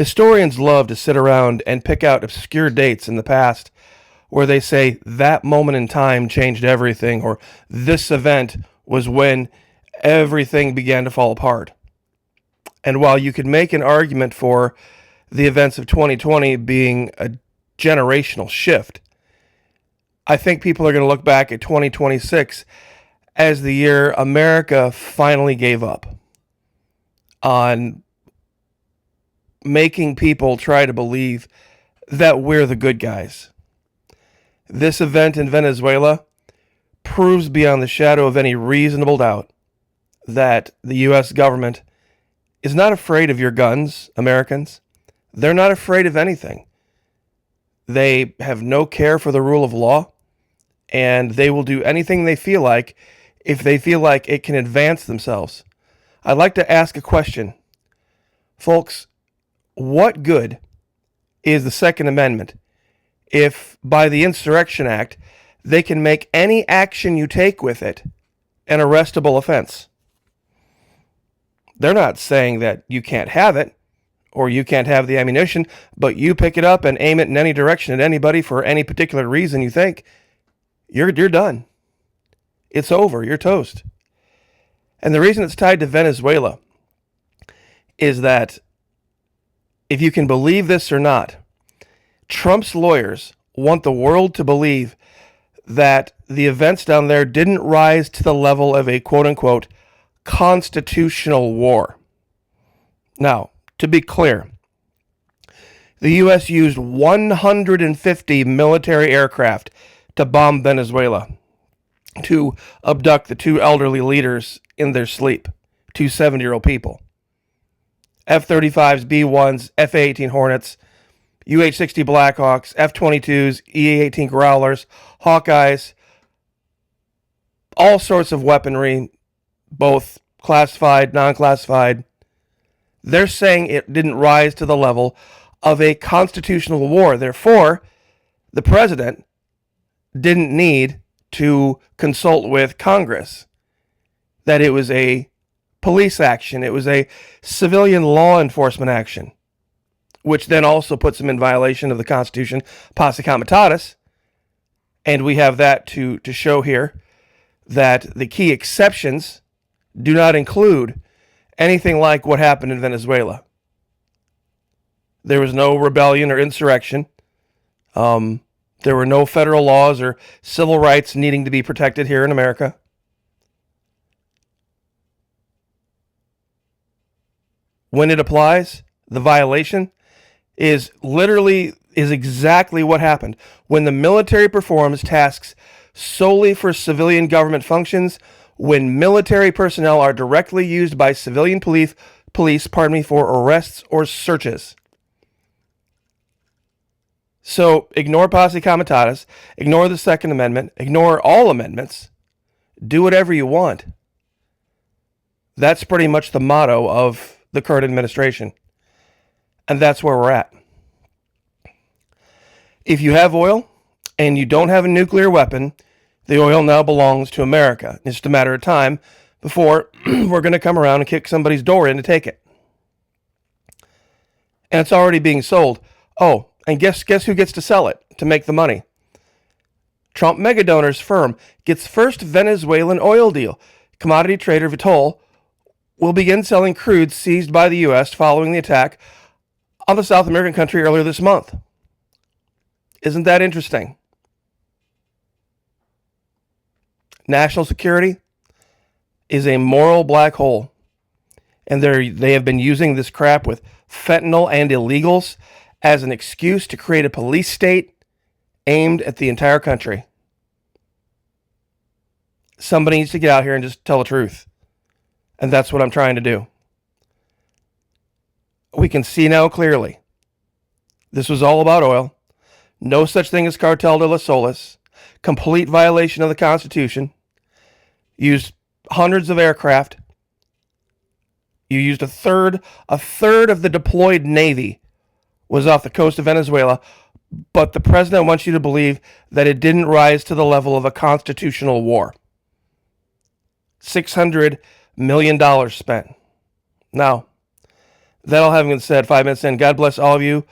Historians love to sit around and pick out obscure dates in the past where they say that moment in time changed everything, or this event was when everything began to fall apart. And while you could make an argument for the events of 2020 being a generational shift, I think people are going to look back at 2026 as the year America finally gave up on making people try to believe that we're the good guys. This event in Venezuela proves beyond the shadow of any reasonable doubt that the U.S. government is not afraid of your guns, Americans. They're not afraid of anything. They have no care for the rule of law, and they will do anything they feel like if they feel like it can advance themselves. I'd like to ask a question. Folks, what good is the Second Amendment if by the Insurrection Act they can make any action you take with it an arrestable offense? They're not saying that you can't have it or you can't have the ammunition, but you pick it up and aim it in any direction at anybody for any particular reason you think, you're done. It's over. You're toast. And the reason it's tied to Venezuela is that, if you can believe this or not, Trump's lawyers want the world to believe that the events down there didn't rise to the level of a quote-unquote constitutional war. Now, to be clear, the U.S. used 150 military aircraft to bomb Venezuela, to abduct the two elderly leaders in their sleep, two 70-year-old people. F-35s, B-1s, F-A-18 Hornets, UH-60 Blackhawks, F-22s, E-18 Growlers, Hawkeyes, all sorts of weaponry, both classified, non-classified. They're saying it didn't rise to the level of a constitutional war. Therefore, the president didn't need to consult with Congress, that it was a police action, it was a civilian law enforcement action, which then also puts him in violation of the Constitution, posse comitatus. And we have that to show here, that the key exceptions do not include anything like what happened in Venezuela. There was no rebellion or insurrection. There were no federal laws or civil rights needing to be protected here in America. When it applies, the violation is exactly what happened. When the military performs tasks solely for civilian government functions, when military personnel are directly used by civilian police for arrests or searches. So ignore posse comitatus, ignore the Second Amendment, ignore all amendments, do whatever you want. That's pretty much the motto of the current administration. And that's where we're at. If you have oil and you don't have a nuclear weapon, the oil now belongs to America. It's just a matter of time before we're going to come around and kick somebody's door in to take it. And it's already being sold. Oh, and guess who gets to sell it to make the money? Trump megadonors firm gets first Venezuelan oil deal. Commodity trader Vitol will begin selling crude seized by the U.S. following the attack on the South American country earlier this month. Isn't that interesting? National security is a moral black hole. And they have been using this crap with fentanyl and illegals as an excuse to create a police state aimed at the entire country. Somebody needs to get out here and just tell the truth. And that's what I'm trying to do. We can see now clearly. This was all about oil. No such thing as cartel de las solas. Complete violation of the Constitution. Used hundreds of aircraft. You used a third of the deployed Navy was off the coast of Venezuela, but the president wants you to believe that it didn't rise to the level of a constitutional war. $600 million spent. Now, That all having been said, 5 minutes in, God bless all of you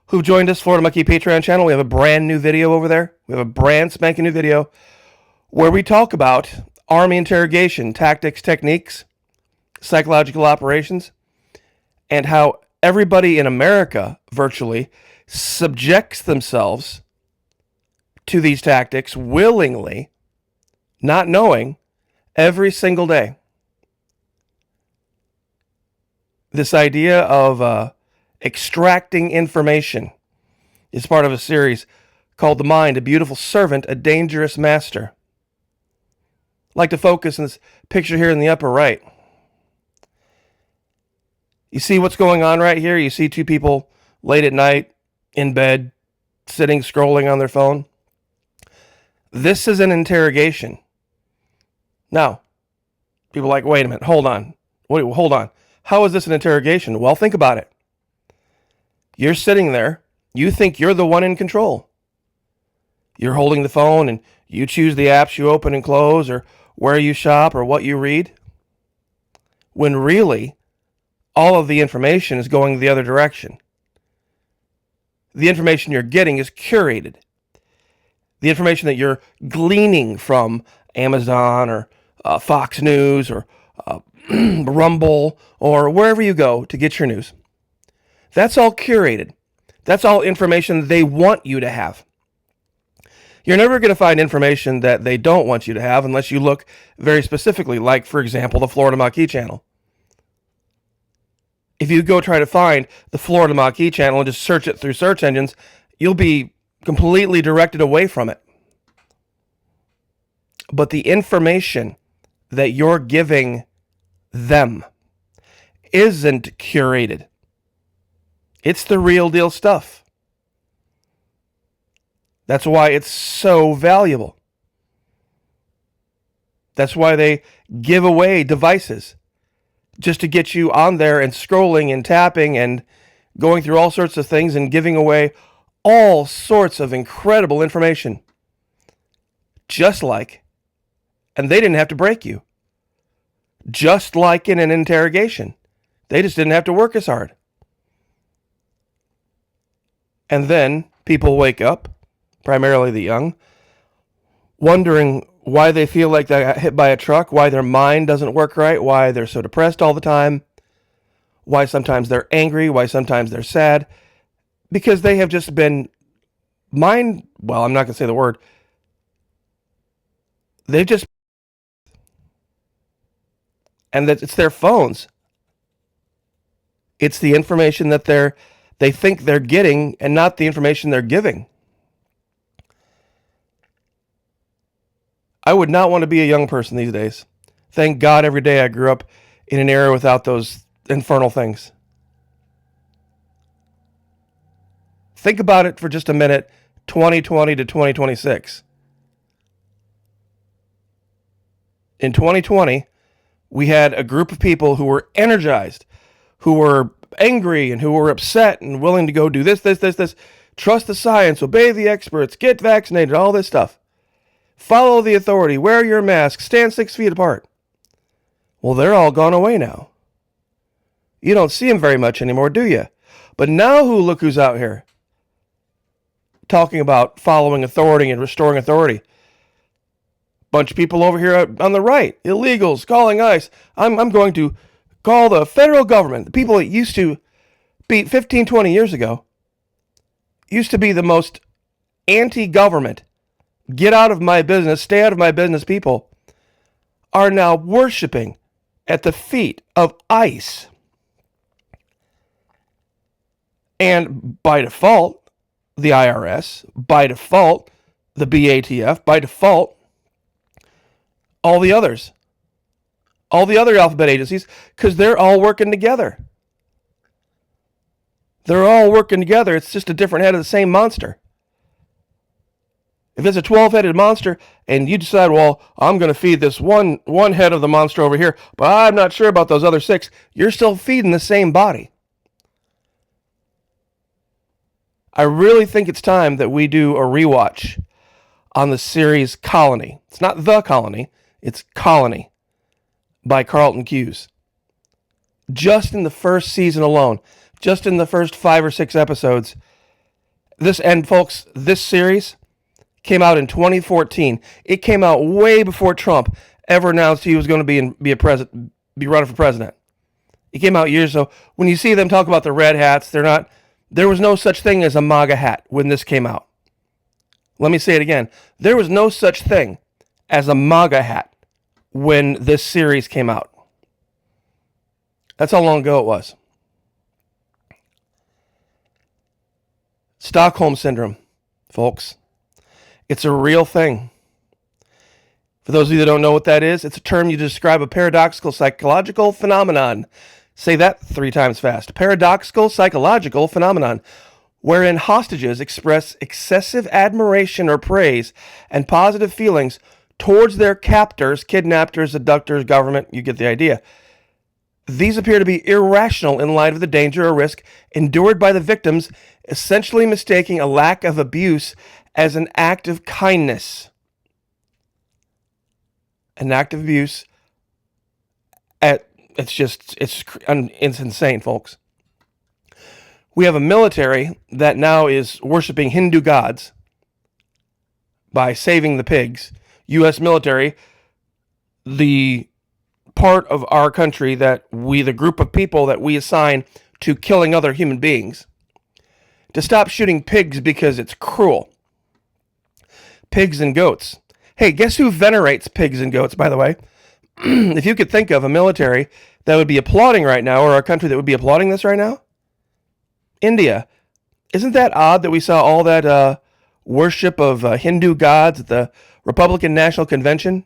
who've joined us, Florida Monkey Patreon channel. We have a brand new video over there. We have a brand spanking new video where we talk about Army interrogation, tactics, techniques, psychological operations, and how everybody in America virtually subjects themselves to these tactics willingly, not knowing, every single day. This idea of extracting information is part of a series called The Mind, a Beautiful Servant, a Dangerous Master. I'd like to focus on this picture here in the upper right. You see what's going on right here? You see two people late at night in bed, sitting, scrolling on their phone. This is an interrogation. Now, people are like, wait a minute, hold on. Hold on. How is this an interrogation? Well, think about it. You're sitting there. You think you're the one in control. You're holding the phone and you choose the apps you open and close or where you shop or what you read. When really, all of the information is going the other direction. The information you're getting is curated. The information that you're gleaning from Amazon or Fox News or Rumble or wherever you go to get your news. That's all curated. That's all information they want you to have. You're never going to find information that they don't want you to have unless you look very specifically, like, for example, the Florida Maquis channel. If you go try to find the Florida Maquis channel and just search it through search engines, you'll be completely directed away from it. But the information that you're giving them isn't curated. It's the real deal stuff. That's why it's so valuable. That's why they give away devices just to get you on there and scrolling and tapping and going through all sorts of things and giving away all sorts of incredible information. Just like, and they didn't have to break you. Just like in an interrogation. They just didn't have to work as hard. And then people wake up, primarily the young, wondering why they feel like they got hit by a truck, why their mind doesn't work right, why they're so depressed all the time, why sometimes they're angry, why sometimes they're sad, because they have just been I'm not going to say the word. They've just, and that it's their phones. It's the information that they think they're getting and not the information they're giving. I would not want to be a young person these days. Thank God every day I grew up in an era without those infernal things. Think about it for just a minute, 2020 to 2026. In 2020, we had a group of people who were energized, who were angry, and who were upset and willing to go do this. Trust the science, obey the experts, get vaccinated, all this stuff. Follow the authority, wear your mask, stand 6 feet apart. Well, they're all gone away now. You don't see them very much anymore, do you? But now look who's out here talking about following authority and restoring authority. Bunch of people over here on the right, illegals, calling ICE. I'm going to call the federal government, the people that used to be 15, 20 years ago, used to be the most anti-government, get out of my business, stay out of my business people, are now worshiping at the feet of ICE. And by default, the IRS, by default, the BATF, by default, all the other alphabet agencies, because they're all working together. They're all working together. It's just a different head of the same monster. If it's a 12-headed monster and you decide, well, I'm going to feed this one head of the monster over here, but I'm not sure about those other 6, you're still feeding the same body. I really think it's time that we do a rewatch on the series Colony. It's not The Colony, it's Colony by Carlton Cuse. just in the first season alone, just in the first 5 or 6 episodes. Folks, this series came out in 2014. It came out way before Trump ever announced he was going to be running for president. It came out years ago. When you see them talk about the red hats, there was no such thing as a MAGA hat when this came out. Let me say it again. There was no such thing as a MAGA hat when this series came out. That's how long ago it was. Stockholm Syndrome, folks. It's a real thing. For those of you that don't know what that is, it's a term used to describe a paradoxical psychological phenomenon. Say that 3 times fast. Paradoxical psychological phenomenon, wherein hostages express excessive admiration or praise and positive feelings towards their captors, kidnappers, abductors, government. You get the idea. These appear to be irrational in light of the danger or risk endured by the victims, essentially mistaking a lack of abuse as an act of kindness. An act of abuse. It's insane, folks. We have a military that now is worshiping Hindu gods by saving the pigs. U.S. military, the part of our country the group of people that we assign to killing other human beings, to stop shooting pigs because it's cruel. Pigs and goats. Hey, guess who venerates pigs and goats, by the way? If you could think of a military that would be applauding right now, or a country that would be applauding this right now, India. Isn't that odd that we saw all that worship of Hindu gods at the Republican National Convention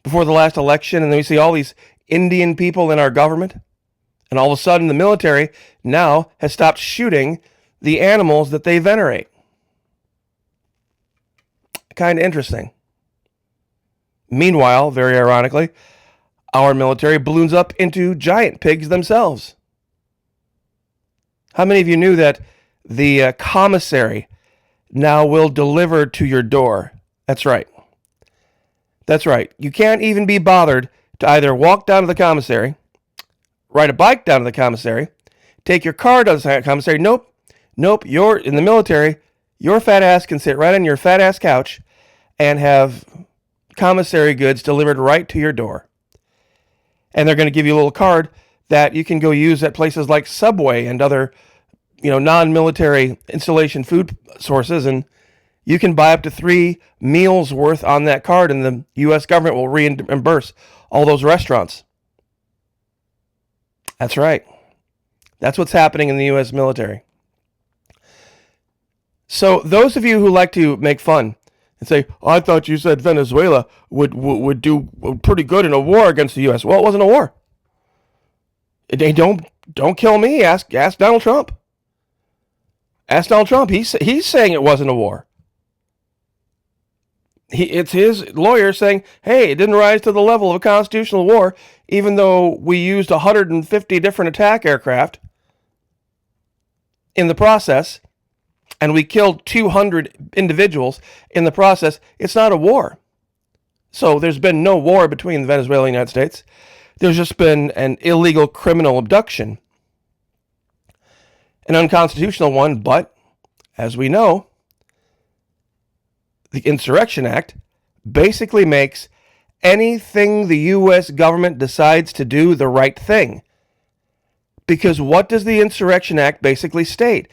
before the last election, and then we see all these Indian people in our government, and all of a sudden the military now has stopped shooting the animals that they venerate. Kind of interesting. Meanwhile, very ironically, our military balloons up into giant pigs themselves. How many of you knew that the commissary now will deliver to your door? That's right. That's right. You can't even be bothered to either walk down to the commissary, ride a bike down to the commissary, take your car down to the commissary. Nope. You're in the military. Your fat ass can sit right on your fat ass couch and have commissary goods delivered right to your door. And they're going to give you a little card that you can go use at places like Subway and other, non-military installation food sources, and you can buy up to 3 meals worth on that card, and the U.S. government will reimburse all those restaurants. That's right. That's what's happening in the U.S. military. So those of you who like to make fun and say, I thought you said Venezuela would do pretty good in a war against the U.S. Well, it wasn't a war. Don't kill me. Ask Donald Trump. Ask Donald Trump. He's saying it wasn't a war. It's his lawyer saying, hey, it didn't rise to the level of a constitutional war, even though we used 150 different attack aircraft in the process, and we killed 200 individuals in the process. It's not a war. So there's been no war between Venezuela and the United States. There's just been an illegal criminal abduction. An unconstitutional one, but as we know, the Insurrection Act basically makes anything the U.S. government decides to do the right thing. Because what does the Insurrection Act basically state?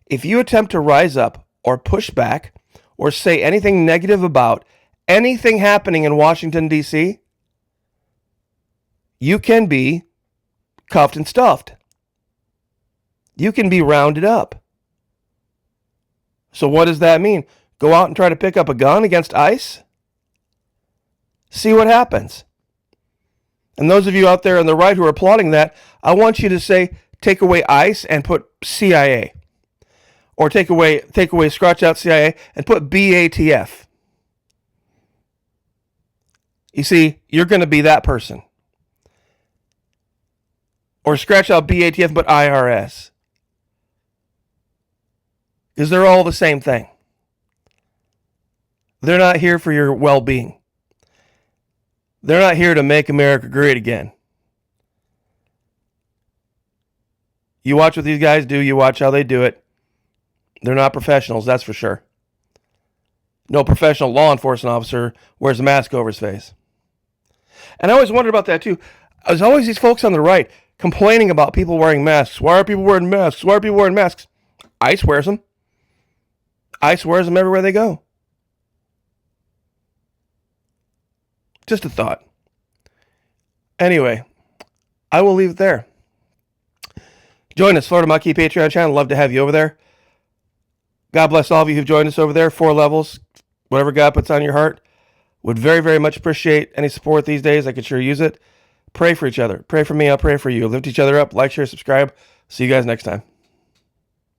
If you attempt to rise up or push back or say anything negative about anything happening in Washington, D.C., you can be cuffed and stuffed. You can be rounded up. So what does that mean? Go out and try to pick up a gun against ICE? See what happens. And those of you out there on the right who are applauding that, I want you to say, take away ICE and put CIA. Or take away, scratch out CIA and put BATF. You see, you're going to be that person. Or scratch out BATF and put IRS. Because they're all the same thing. They're not here for your well-being. They're not here to make America great again. You watch what these guys do. You watch how they do it. They're not professionals, that's for sure. No professional law enforcement officer wears a mask over his face. And I always wondered about that too. There's always these folks on the right complaining about people wearing masks. Why are people wearing masks? Why are people wearing masks? ICE wears them. ICE wears them everywhere they go. Just a thought. Anyway, I will leave it there. Join us, Florida Monkey Patreon channel. Love to have you over there. God bless all of you who've joined us over there. 4 levels, whatever God puts on your heart. Would very, very much appreciate any support these days. I could sure use it. Pray for each other. Pray for me. I'll pray for you. Lift each other up. Like, share, subscribe. See you guys next time.